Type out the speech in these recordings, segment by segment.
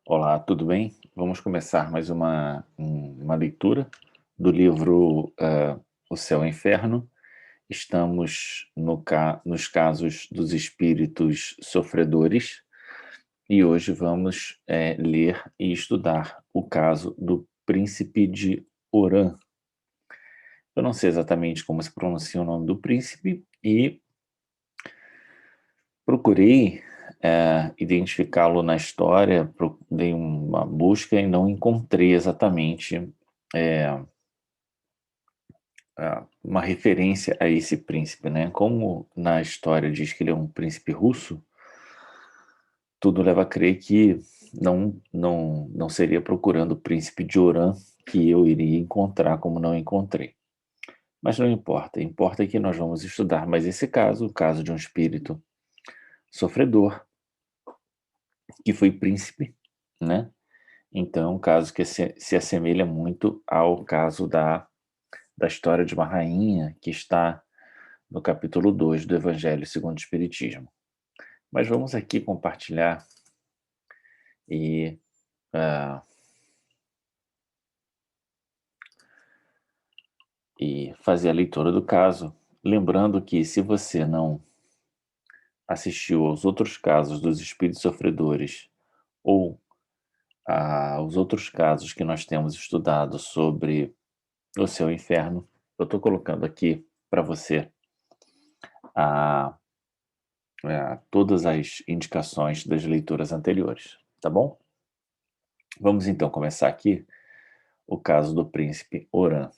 Olá, tudo bem? Vamos começar mais uma leitura do livro O Céu e o Inferno. Estamos nos casos dos espíritos sofredores e hoje vamos ler e estudar o caso do príncipe de Oran. Eu não sei exatamente como se pronuncia o nome do príncipe e procurei identificá-lo na história, dei uma busca e não encontrei exatamente é, uma referência a esse príncipe, né? Como na história diz que ele é um príncipe russo, tudo leva a crer que não seria procurando o príncipe de Oran que eu iria encontrar, como não encontrei. Mas não importa, importa que nós vamos estudar mais esse caso, o caso de um espírito sofredor, que foi príncipe, né? Então, um caso que se assemelha muito ao caso da história de uma rainha que está no capítulo 2 do Evangelho segundo o Espiritismo. Mas vamos aqui compartilhar e, ah, e fazer a leitura do caso, lembrando que se você não assistiu aos outros casos dos espíritos sofredores ou aos outros casos que nós temos estudado sobre o seu inferno, eu estou colocando aqui para você a todas as indicações das leituras anteriores, tá bom? Vamos então começar aqui o caso do príncipe Oran.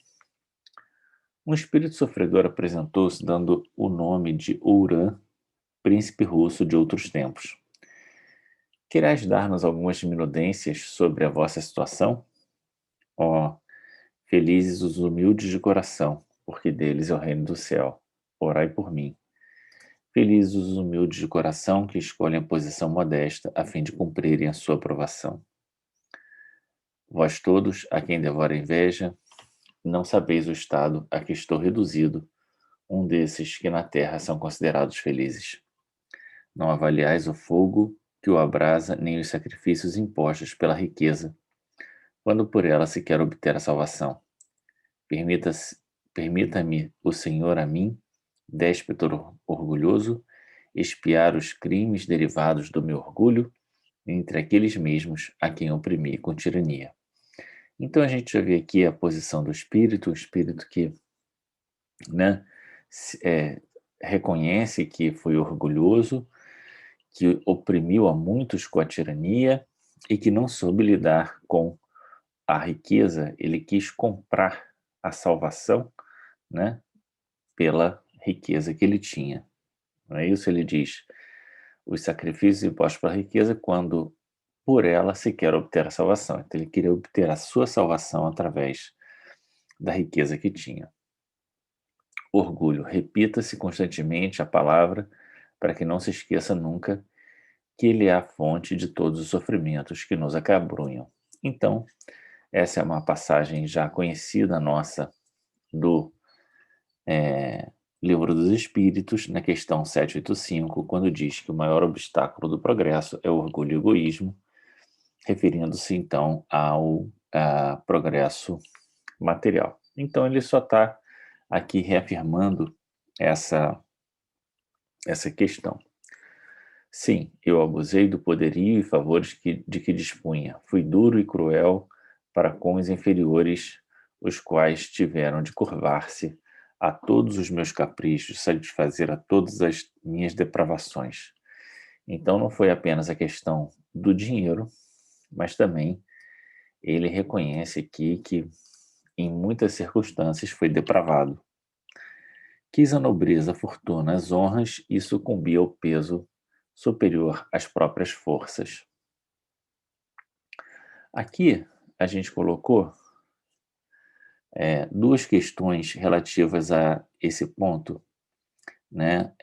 Um espírito sofredor apresentou-se dando o nome de Ouran, príncipe russo de outros tempos. Querás dar-nos algumas minudências sobre a vossa situação? Ó, felizes os humildes de coração, porque deles é o reino do céu. Orai por mim. Felizes os humildes de coração que escolhem a posição modesta a fim de cumprirem a sua aprovação. Vós todos, a quem devora a inveja, não sabeis o estado a que estou reduzido, um desses que na terra são considerados felizes. Não avaliais o fogo que o abrasa, nem os sacrifícios impostos pela riqueza, quando por ela se quer obter a salvação. Permita-me o Senhor a mim, déspota orgulhoso, expiar os crimes derivados do meu orgulho entre aqueles mesmos a quem oprimi com tirania. Então a gente já vê aqui a posição do espírito, o espírito que, né, reconhece que foi orgulhoso, que oprimiu a muitos com a tirania e que não soube lidar com a riqueza. Ele quis comprar a salvação, né, pela riqueza que ele tinha. Não é isso? Ele diz: os sacrifícios impostos pela riqueza, quando por ela se quer obter a salvação. Então ele queria obter a sua salvação através da riqueza que tinha. Orgulho. Repita-se constantemente a palavra para que não se esqueça nunca que ele é a fonte de todos os sofrimentos que nos acabrunham. Então, essa é uma passagem já conhecida nossa do Livro dos Espíritos, na questão 785, quando diz que o maior obstáculo do progresso é o orgulho e o egoísmo, referindo-se então ao progresso material. Então, ele só está aqui reafirmando essa questão. Sim, eu abusei do poderio e favores de que dispunha. Fui duro e cruel para com os inferiores, os quais tiveram de curvar-se a todos os meus caprichos, satisfazer a todas as minhas depravações. Então não foi apenas a questão do dinheiro, mas também ele reconhece aqui que em muitas circunstâncias foi depravado. Quis a nobreza, a fortuna, as honras e sucumbia ao peso superior às próprias forças. Aqui a gente colocou duas questões relativas a esse ponto, né?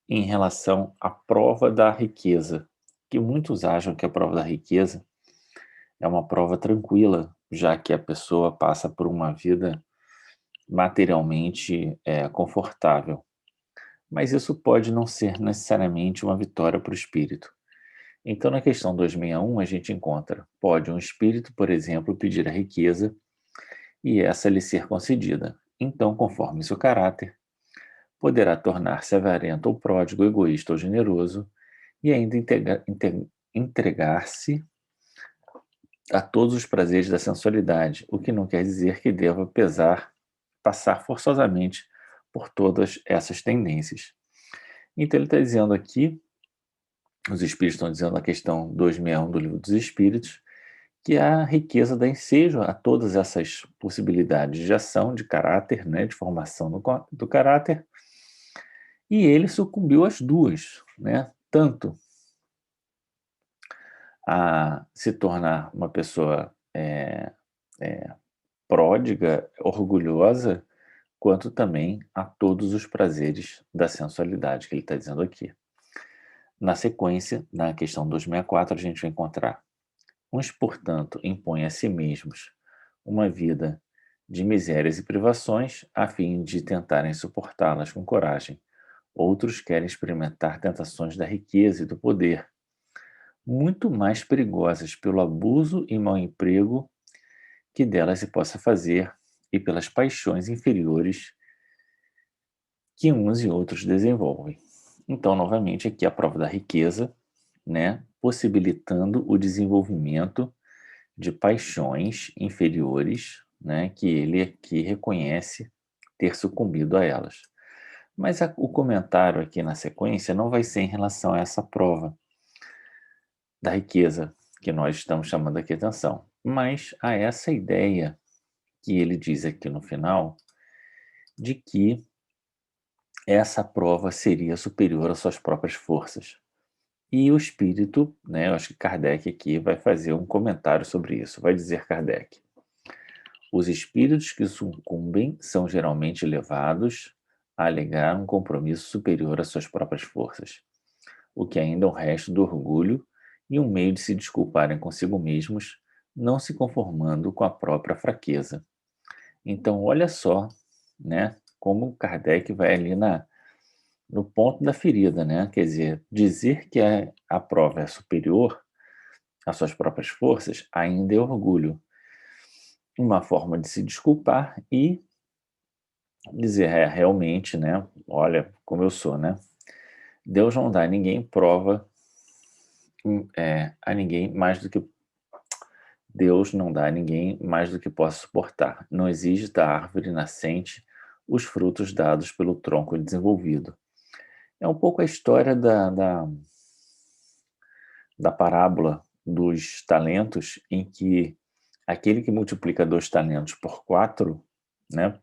Em relação à prova da riqueza, que muitos acham que a prova da riqueza é uma prova tranquila, já que a pessoa passa por uma vida materialmente confortável. Mas isso pode não ser necessariamente uma vitória para o espírito. Então, na questão 261, a gente encontra: pode um espírito, por exemplo, pedir a riqueza e essa lhe ser concedida. Então, conforme seu caráter, poderá tornar-se avarento ou pródigo, egoísta ou generoso, e ainda entregar-se a todos os prazeres da sensualidade, o que não quer dizer que deva passar forçosamente por todas essas tendências. Então ele está dizendo aqui, os espíritos estão dizendo na questão 261 do Livro dos Espíritos, que a riqueza dá ensejo a todas essas possibilidades de ação, de caráter, né, de formação do caráter, e ele sucumbiu às duas, né, tanto a se tornar uma pessoa pródiga, orgulhosa, quanto também a todos os prazeres da sensualidade, que ele está dizendo aqui. Na sequência, na questão 264, a gente vai encontrar: uns, portanto, impõem a si mesmos uma vida de misérias e privações, a fim de tentarem suportá-las com coragem. Outros querem experimentar tentações da riqueza e do poder, muito mais perigosas pelo abuso e mau emprego que delas se possa fazer e pelas paixões inferiores que uns e outros desenvolvem. Então, novamente, aqui a prova da riqueza, né, possibilitando o desenvolvimento de paixões inferiores, né, que ele aqui reconhece ter sucumbido a elas. Mas o comentário aqui na sequência não vai ser em relação a essa prova da riqueza que nós estamos chamando aqui atenção, mas a essa ideia que ele diz aqui no final, de que essa prova seria superior às suas próprias forças. E o espírito, né, eu acho que Kardec aqui vai fazer um comentário sobre isso. Vai dizer Kardec: os espíritos que sucumbem são geralmente levados a alegar um compromisso superior às suas próprias forças, o que ainda é um resto do orgulho e um meio de se desculparem consigo mesmos, não se conformando com a própria fraqueza. Então, olha só, né, como Kardec vai ali no ponto da ferida, né? Quer dizer que a prova é superior às suas próprias forças ainda é orgulho. Uma forma de se desculpar e dizer, realmente, né? Olha como eu sou, né? Deus não dá a ninguém prova, a ninguém mais do que Deus não dá a ninguém mais do que possa suportar. Não exige da árvore nascente os frutos dados pelo tronco desenvolvido. É um pouco a história da parábola dos talentos, em que aquele que multiplica 2 talentos por 4, né,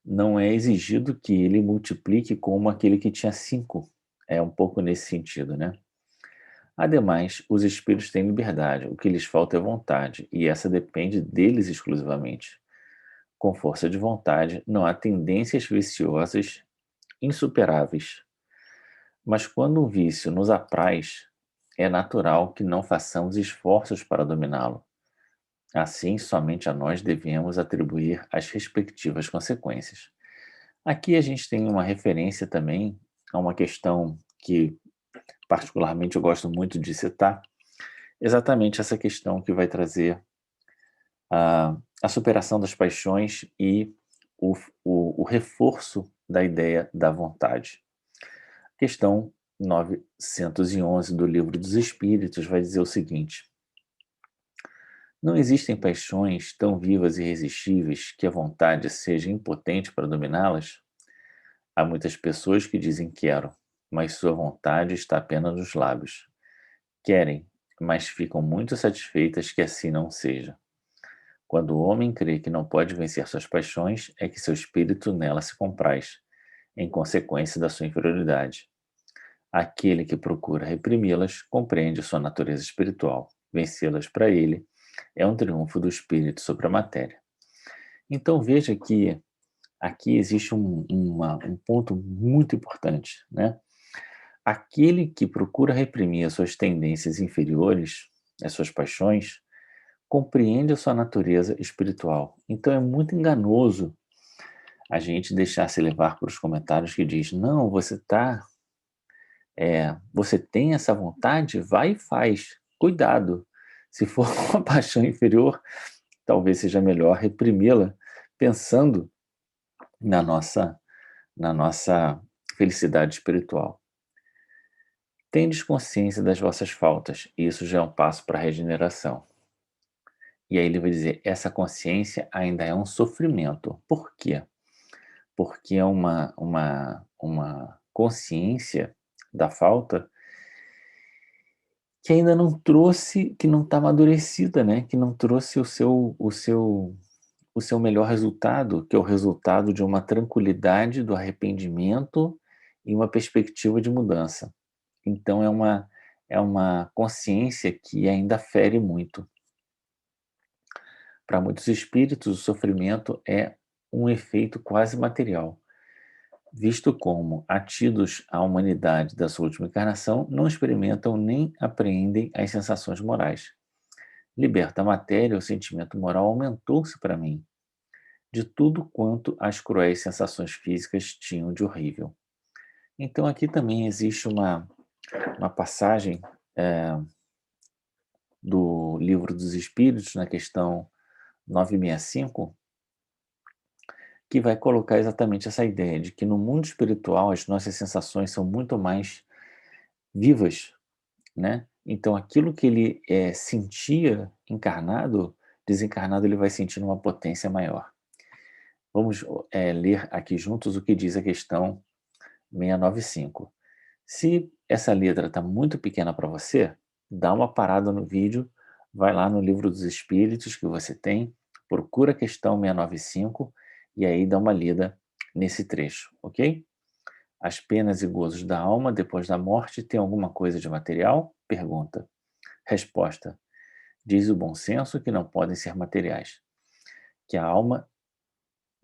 não é exigido que ele multiplique como aquele que tinha 5. É um pouco nesse sentido, né? Ademais, os espíritos têm liberdade, o que lhes falta é vontade, e essa depende deles exclusivamente. Com força de vontade, não há tendências viciosas insuperáveis. Mas quando um vício nos apraz, é natural que não façamos esforços para dominá-lo. Assim, somente a nós devemos atribuir as respectivas consequências. Aqui a gente tem uma referência também a uma questão que, particularmente, eu gosto muito de citar, exatamente essa questão que vai trazer a superação das paixões e o reforço da ideia da vontade. Questão 911 do Livro dos Espíritos vai dizer o seguinte: não existem paixões tão vivas e irresistíveis que a vontade seja impotente para dominá-las? Há muitas pessoas que dizem quero, mas sua vontade está apenas nos lábios. Querem, mas ficam muito satisfeitas que assim não seja. Quando o homem crê que não pode vencer suas paixões, é que seu espírito nela se compraz, em consequência da sua inferioridade. Aquele que procura reprimi-las compreende sua natureza espiritual. Vencê-las para ele é um triunfo do espírito sobre a matéria. Então veja que aqui existe um ponto muito importante, né? Aquele que procura reprimir as suas tendências inferiores, as suas paixões, compreende a sua natureza espiritual. Então é muito enganoso a gente deixar se levar por os comentários que diz: não, você está Você tem essa vontade? Vai e faz. Cuidado. Se for uma paixão inferior, talvez seja melhor reprimê-la, pensando na nossa felicidade espiritual. Tendes consciência das vossas faltas, e isso já é um passo para a regeneração. E aí ele vai dizer, essa consciência ainda é um sofrimento. Por quê? Porque é uma consciência da falta que ainda não trouxe, que não está amadurecida, né? Que não trouxe o seu melhor resultado, que é o resultado de uma tranquilidade do arrependimento e uma perspectiva de mudança. Então é uma consciência que ainda fere muito. Para muitos espíritos, o sofrimento é um efeito quase material, visto como, atidos à humanidade da sua última encarnação, não experimentam nem apreendem as sensações morais. Liberta a matéria, o sentimento moral aumentou-se para mim, de tudo quanto as cruéis sensações físicas tinham de horrível. Então aqui também existe uma passagem do Livro dos Espíritos, na questão 965, que vai colocar exatamente essa ideia de que no mundo espiritual as nossas sensações são muito mais vivas, né? Então aquilo que ele sentia encarnado, desencarnado ele vai sentir numa potência maior. Vamos ler aqui juntos o que diz a questão 695. Se essa letra está muito pequena para você, dá uma parada no vídeo, vai lá no Livro dos Espíritos que você tem, procura a questão 695 e aí dá uma lida nesse trecho, ok? As penas e gozos da alma depois da morte têm alguma coisa de material? Pergunta. Resposta. Diz o bom senso que não podem ser materiais, que a alma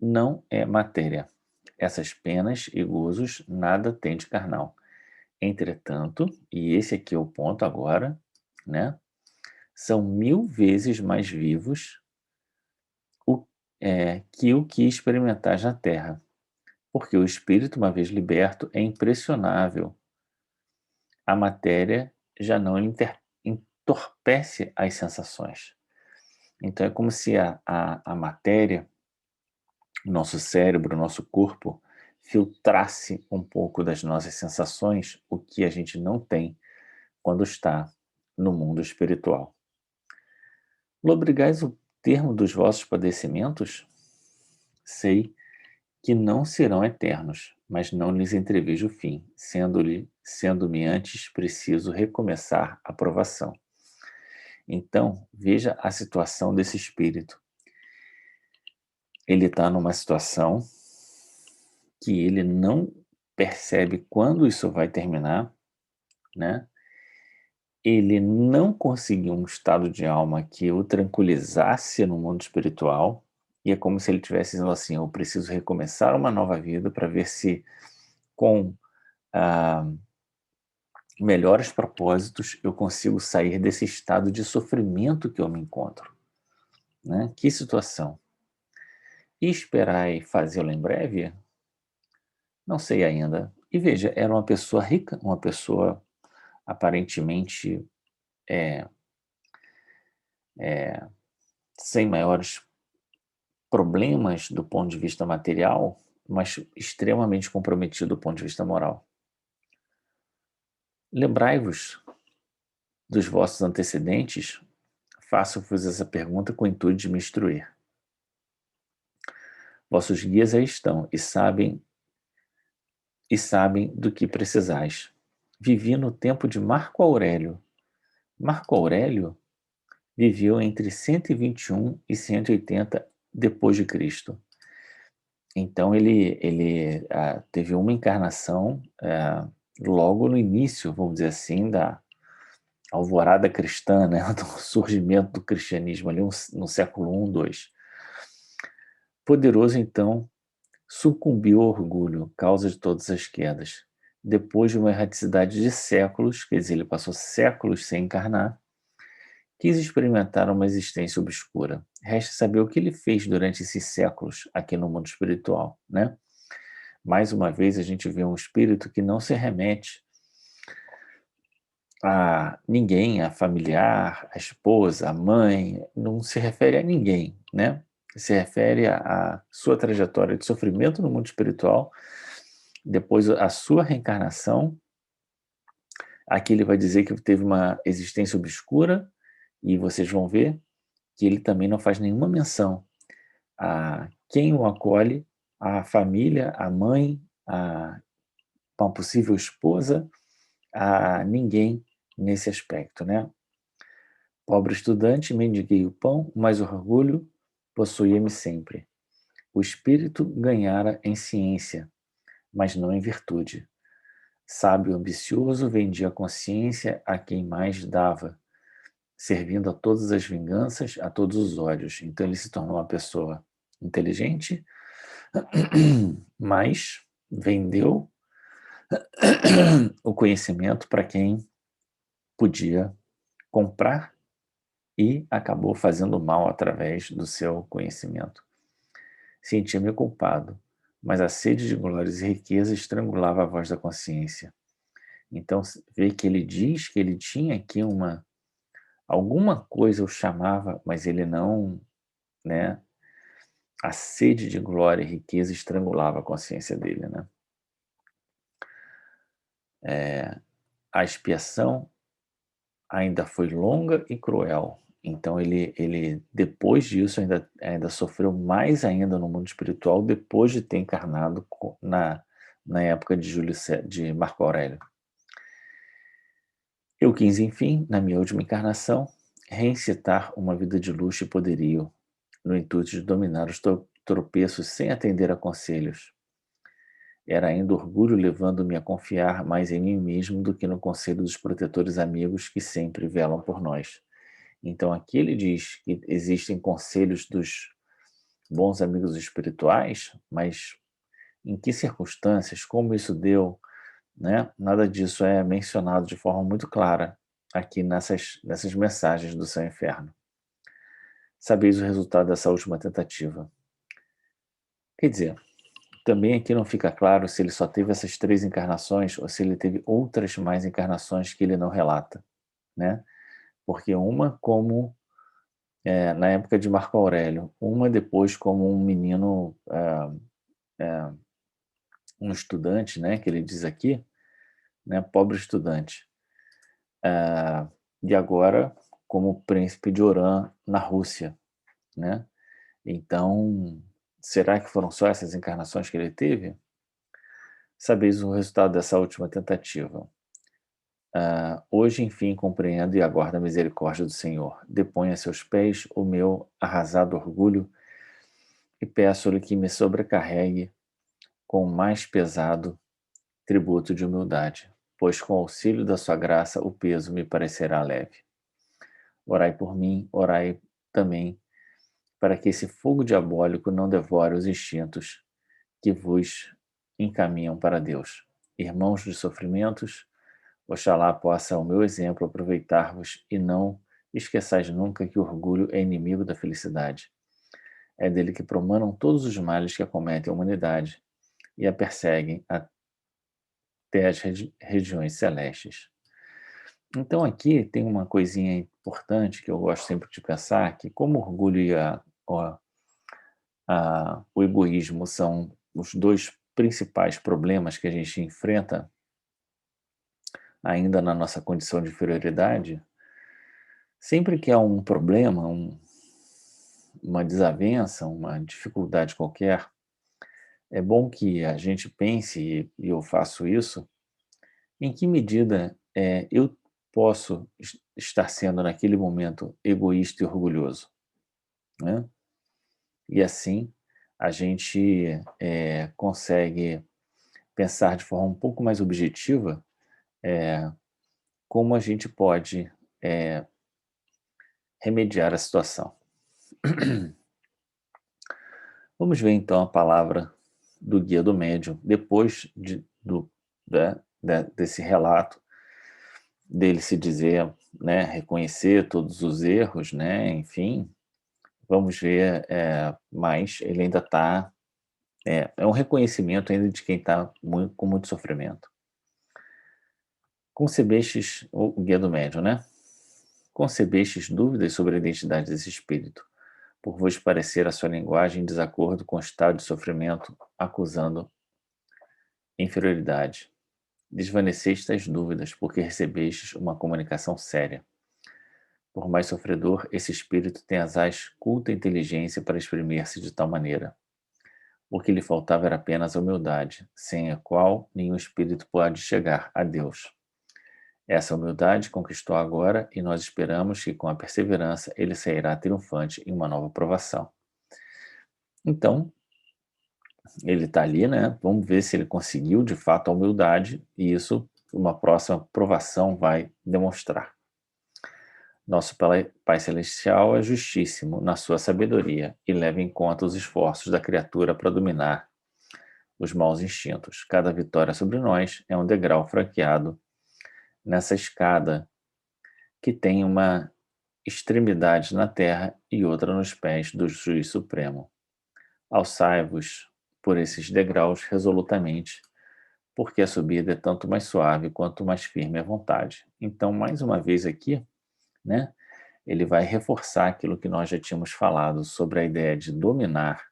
não é matéria. Essas penas e gozos nada têm de carnal. Entretanto, e esse aqui é o ponto agora, né? São 1000 vezes mais vivos que o que experimentais na Terra, porque o espírito, uma vez liberto, é impressionável. A matéria já não entorpece as sensações. Então é como se a matéria, nosso cérebro, nosso corpo, filtrasse um pouco das nossas sensações, o que a gente não tem quando está no mundo espiritual. Lobrigais o termo dos vossos padecimentos? Sei que não serão eternos, mas não lhes entrevejo o fim, sendo-me antes preciso recomeçar a provação. Então, veja a situação desse espírito. Ele está numa situação que ele não percebe quando isso vai terminar, né? Ele não conseguiu um estado de alma que o tranquilizasse no mundo espiritual, e é como se ele estivesse dizendo assim, eu preciso recomeçar uma nova vida para ver se com melhores propósitos eu consigo sair desse estado de sofrimento que eu me encontro, né? Que situação. E esperai fazê-lo em breve? Não sei ainda. E veja, era uma pessoa rica, uma pessoa aparentemente sem maiores problemas do ponto de vista material, mas extremamente comprometido do ponto de vista moral. Lembrai-vos dos vossos antecedentes, faço-vos essa pergunta com o intuito de me instruir. Vossos guias aí estão e sabem do que precisais. Vivi no tempo de Marco Aurélio. Marco Aurélio viveu entre 121 e 180 depois de Cristo. Então ele teve uma encarnação logo no início, vamos dizer assim, da alvorada cristã, né, do surgimento do cristianismo ali no século I, II. Poderoso então sucumbiu ao orgulho, causa de todas as quedas. Depois de uma erraticidade de séculos, quer dizer, ele passou séculos sem encarnar, quis experimentar uma existência obscura. Resta saber o que ele fez durante esses séculos aqui no mundo espiritual, né? Mais uma vez a gente vê um espírito que não se remete a ninguém, a familiar, a esposa, a mãe, não se refere a ninguém, né? Se refere à sua trajetória de sofrimento no mundo espiritual, depois a sua reencarnação. Aqui ele vai dizer que teve uma existência obscura, e vocês vão ver que ele também não faz nenhuma menção a quem o acolhe, a família, a mãe, a uma possível esposa, a ninguém nesse aspecto, né? Pobre estudante, mendiguei o pão, mas o orgulho possuía-me sempre. O espírito ganhara em ciência, mas não em virtude. Sábio ambicioso vendia a consciência a quem mais dava, servindo a todas as vinganças, a todos os ódios. Então ele se tornou uma pessoa inteligente, mas vendeu o conhecimento para quem podia comprar e acabou fazendo mal através do seu conhecimento. Sentia-me culpado, mas a sede de glórias e riqueza estrangulava a voz da consciência. Então, vê que ele diz que ele tinha aqui alguma coisa o chamava, mas ele não, né? A sede de glória e riqueza estrangulava a consciência dele, né? A expiação ainda foi longa e cruel. Então ele depois disso ainda sofreu mais ainda no mundo espiritual depois de ter encarnado na época de Marco Aurélio. Eu quis, enfim, na minha última encarnação, reincitar uma vida de luxo e poderio, no intuito de dominar os tropeços sem atender a conselhos. Era ainda orgulho levando-me a confiar mais em mim mesmo do que no conselho dos protetores amigos que sempre velam por nós. Então aqui ele diz que existem conselhos dos bons amigos espirituais, mas em que circunstâncias, como isso deu, né? Nada disso é mencionado de forma muito clara aqui nessas mensagens do Céu e Inferno. Sabeis o resultado dessa última tentativa. Quer dizer, também aqui não fica claro se ele só teve essas 3 encarnações ou se ele teve outras mais encarnações que ele não relata, né? Porque uma como na época de Marco Aurélio, uma depois como um menino, um estudante, né, que ele diz aqui, né, pobre estudante. E agora como príncipe de Oran na Rússia, né? Então, será que foram só essas encarnações que ele teve? Sabeis o resultado dessa última tentativa. Hoje, enfim, compreendo e aguardo a misericórdia do Senhor. Deponho a seus pés o meu arrasado orgulho e peço-lhe que me sobrecarregue com o mais pesado tributo de humildade, pois com o auxílio da sua graça o peso me parecerá leve. Orai por mim, orai também, para que esse fogo diabólico não devore os instintos que vos encaminham para Deus. Irmãos dos sofrimentos, oxalá possa o meu exemplo aproveitar-vos e não esqueçais nunca que o orgulho é inimigo da felicidade. É dele que promanam todos os males que acometem a humanidade e a perseguem até as regiões celestes. Então aqui tem uma coisinha importante que eu gosto sempre de pensar, que como o orgulho e o egoísmo são os 2 principais problemas que a gente enfrenta ainda na nossa condição de inferioridade, sempre que há um problema, uma desavença, uma dificuldade qualquer, é bom que a gente pense, e eu faço isso, em que medida eu posso estar sendo naquele momento egoísta e orgulhoso, né? E assim a gente consegue pensar de forma um pouco mais objetiva como a gente pode remediar a situação. Vamos ver então a palavra do guia do médium, depois desse relato dele se dizer, né, reconhecer todos os erros, né, enfim, vamos ver, mas ele ainda está, é um reconhecimento ainda de quem está com muito sofrimento. concebestes, o guia do médium, né? Concebestes dúvidas sobre a identidade desse espírito, por vos parecer a sua linguagem em desacordo com o estado de sofrimento, acusando inferioridade. Desvaneceste tais dúvidas, porque recebestes uma comunicação séria. Por mais sofredor, esse espírito tem asaz culta inteligência para exprimir-se de tal maneira. O que lhe faltava era apenas a humildade, sem a qual nenhum espírito pode chegar a Deus. Essa humildade conquistou agora e nós esperamos que com a perseverança ele sairá triunfante em uma nova provação. Então, ele está ali, né? Vamos ver se ele conseguiu de fato a humildade e isso uma próxima provação vai demonstrar. Nosso Pai Celestial é justíssimo na sua sabedoria e leva em conta os esforços da criatura para dominar os maus instintos. Cada vitória sobre nós é um degrau franqueado nessa escada que tem uma extremidade na terra e outra nos pés do Juiz Supremo. Alçai-vos por esses degraus resolutamente, porque a subida é tanto mais suave quanto mais firme a vontade. Então, mais uma vez aqui, né, ele vai reforçar aquilo que nós já tínhamos falado sobre a ideia de dominar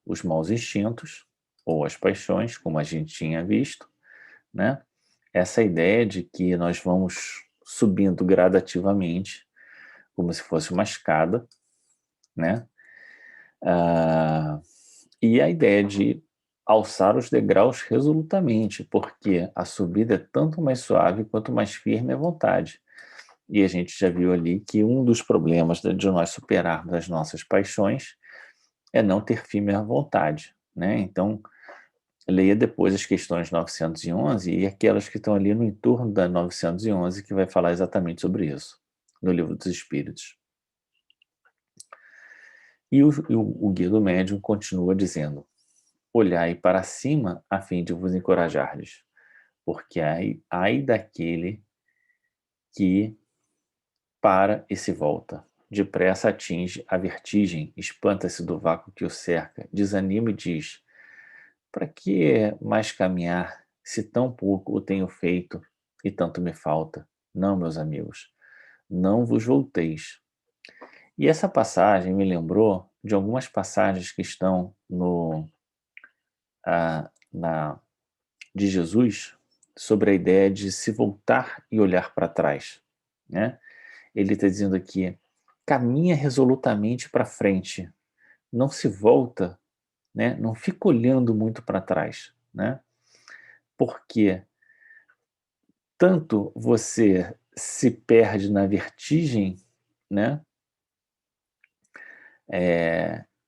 os maus instintos ou as paixões, como a gente tinha visto, né? Essa ideia de que nós vamos subindo gradativamente, como se fosse uma escada, né? E a ideia de alçar os degraus resolutamente, porque a subida é tanto mais suave quanto mais firme a vontade. E a gente já viu ali que um dos problemas de nós superarmos as nossas paixões é não ter firme a vontade, né? Então, leia depois as questões 911 e aquelas que estão ali no entorno da 911, que vai falar exatamente sobre isso, no Livro dos Espíritos. E o Guia do Médium continua dizendo: olhai para cima a fim de vos encorajardes, porque ai daquele que para e se volta. Depressa atinge a vertigem, espanta-se do vácuo que o cerca, desanima e diz: para que mais caminhar, se tão pouco o tenho feito e tanto me falta? Não, meus amigos, não vos volteis. E essa passagem me lembrou de algumas passagens que estão na de Jesus sobre a ideia de se voltar e olhar para trás, né? Ele está dizendo aqui: caminha resolutamente para frente, não se volta, né? Não fica olhando muito para trás, né? Porque tanto você se perde na vertigem, né?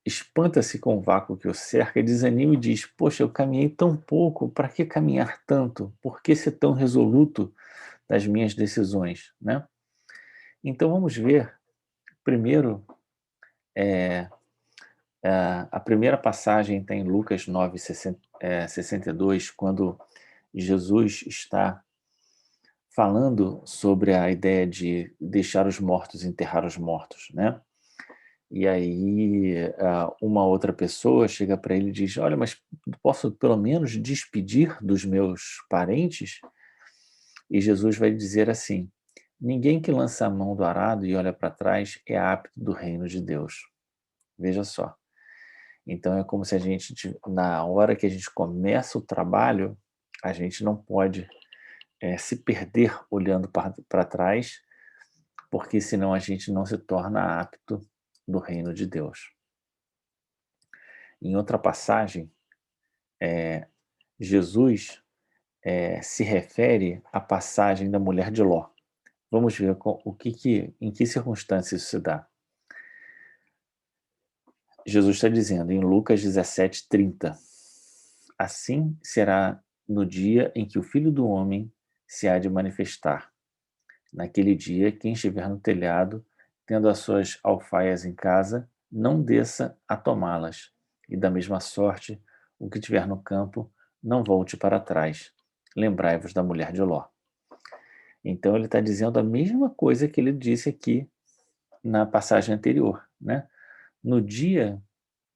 Espanta-se com o vácuo que o cerca, desanima e diz: poxa, eu caminhei tão pouco, para que caminhar tanto? Por que ser tão resoluto das minhas decisões, né? Então vamos ver primeiro a primeira passagem está em Lucas 9, 62, quando Jesus está falando sobre a ideia de deixar os mortos enterrar os mortos, né? E aí uma outra pessoa chega para ele e diz: olha, mas posso pelo menos despedir dos meus parentes? E Jesus vai dizer assim: ninguém que lança a mão do arado e olha para trás é apto do reino de Deus. Veja só. Então é como se a gente, na hora que a gente começa o trabalho, a gente não pode se perder olhando para trás, porque senão a gente não se torna apto do reino de Deus. Em outra passagem, Jesus se refere à passagem da mulher de Ló. Vamos ver em que circunstâncias isso se dá. Jesus está dizendo em Lucas 17:30: assim será no dia em que o Filho do Homem se há de manifestar. Naquele dia, quem estiver no telhado, tendo as suas alfaias em casa, não desça a tomá-las. E da mesma sorte, o que estiver no campo, não volte para trás. Lembrai-vos da mulher de Ló. Então ele está dizendo a mesma coisa que ele disse aqui na passagem anterior, né? No dia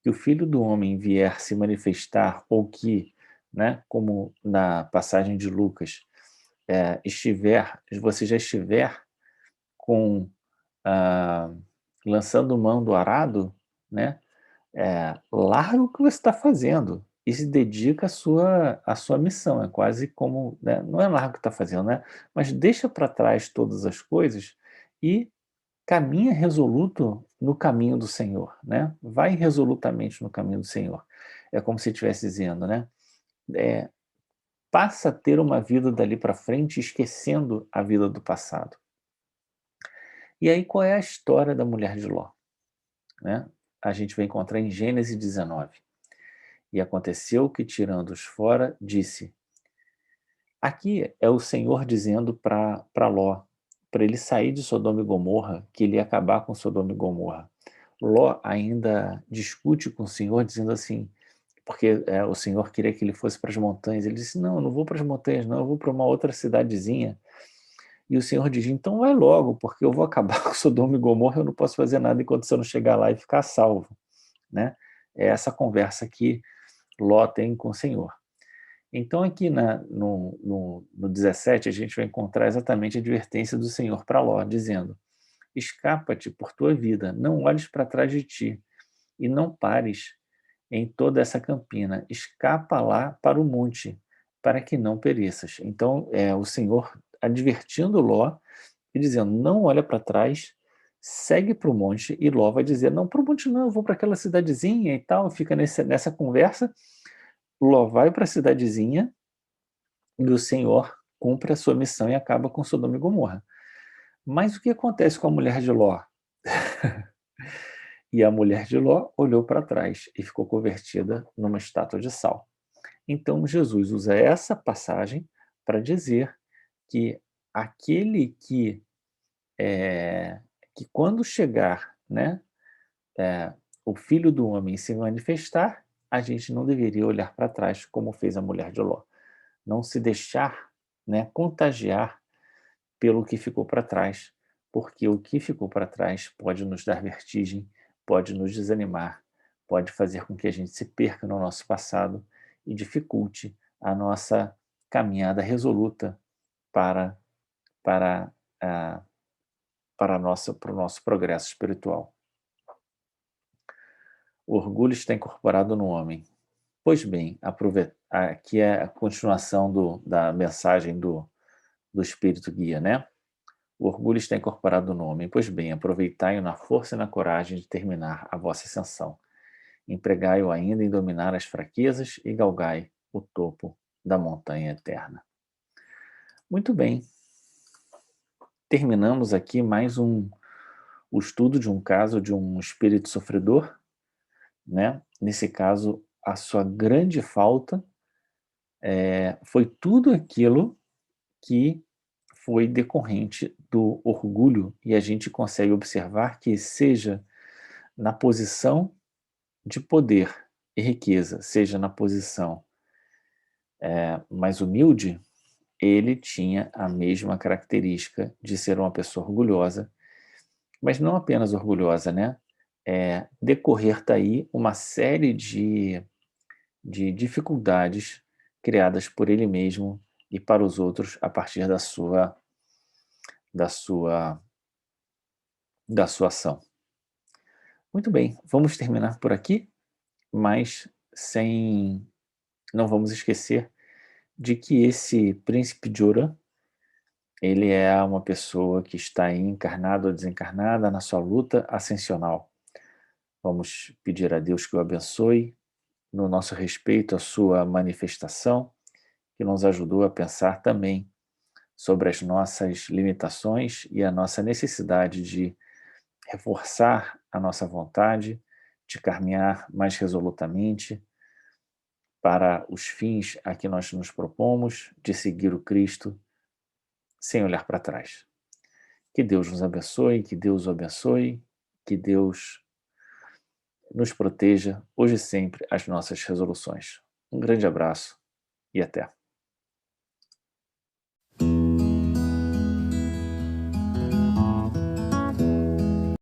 que o Filho do Homem vier se manifestar, ou que né, como na passagem de Lucas, você já estiver com, ah, lançando mão do arado, né, larga o que você está fazendo e se dedica à sua missão. É quase como, né, não é larga o que está fazendo, né, mas deixa para trás todas as coisas e caminha resoluto no caminho do Senhor, né? Vai resolutamente no caminho do Senhor. É como se estivesse dizendo, né? eh, Passa a ter uma vida dali para frente, esquecendo a vida do passado. E aí, qual é a história da mulher de Ló, né? A gente vai encontrar em Gênesis 19. E aconteceu que, tirando-os fora, disse: aqui é o Senhor dizendo para Ló, para ele sair de Sodoma e Gomorra, que ele ia acabar com Sodoma e Gomorra. Ló ainda discute com o Senhor, dizendo assim, porque o Senhor queria que ele fosse para as montanhas. Ele disse: não, eu não vou para as montanhas, não, eu vou para uma outra cidadezinha. E o Senhor diz: então vai logo, porque eu vou acabar com Sodoma e Gomorra, eu não posso fazer nada enquanto você não chegar lá e ficar salvo, né? É essa conversa que Ló tem com o Senhor. Então, aqui no 17, a gente vai encontrar exatamente a advertência do Senhor para Ló, dizendo: escapa-te por tua vida, não olhes para trás de ti, e não pares em toda essa campina, escapa lá para o monte, para que não pereças. Então, o Senhor advertindo Ló e dizendo: não olha para trás, segue para o monte, e Ló vai dizer: não, para o monte não, eu vou para aquela cidadezinha e tal, fica nessa conversa. Ló vai para a cidadezinha, e o Senhor cumpre a sua missão e acaba com Sodoma e Gomorra. Mas o que acontece com a mulher de Ló? E a mulher de Ló olhou para trás e ficou convertida numa estátua de sal. Então Jesus usa essa passagem para dizer que aquele que quando chegar, né, o Filho do Homem se manifestar, a gente não deveria olhar para trás como fez a mulher de Ló. Não se deixar, né, contagiar pelo que ficou para trás, porque o que ficou para trás pode nos dar vertigem, pode nos desanimar, pode fazer com que a gente se perca no nosso passado e dificulte a nossa caminhada resoluta para para a para o nosso progresso espiritual. O orgulho está incorporado no homem. Pois bem, aqui é a continuação da mensagem do Espírito Guia, né? O orgulho está incorporado no homem. Pois bem, aproveitai-o na força e na coragem de terminar a vossa ascensão. Empregai-o ainda em dominar as fraquezas e galgai o topo da montanha eterna. Muito bem, terminamos aqui mais o estudo de um caso de um espírito sofredor, né? Nesse caso, a sua grande falta foi tudo aquilo que foi decorrente do orgulho, e a gente consegue observar que, seja na posição de poder e riqueza, seja na posição mais humilde, ele tinha a mesma característica de ser uma pessoa orgulhosa, mas não apenas orgulhosa, né? Decorrer daí uma série de dificuldades criadas por ele mesmo e para os outros a partir da sua, da sua ação. Muito bem, vamos terminar por aqui, mas sem não vamos esquecer de que esse príncipe de Oran, ele é uma pessoa que está aí encarnada ou desencarnada na sua luta ascensional. Vamos pedir a Deus que o abençoe no nosso respeito à sua manifestação, que nos ajudou a pensar também sobre as nossas limitações e a nossa necessidade de reforçar a nossa vontade, de caminhar mais resolutamente para os fins a que nós nos propomos, de seguir o Cristo sem olhar para trás. Que Deus nos abençoe, que Deus o abençoe, que Deus nos proteja hoje e sempre as nossas resoluções. Um grande abraço e até.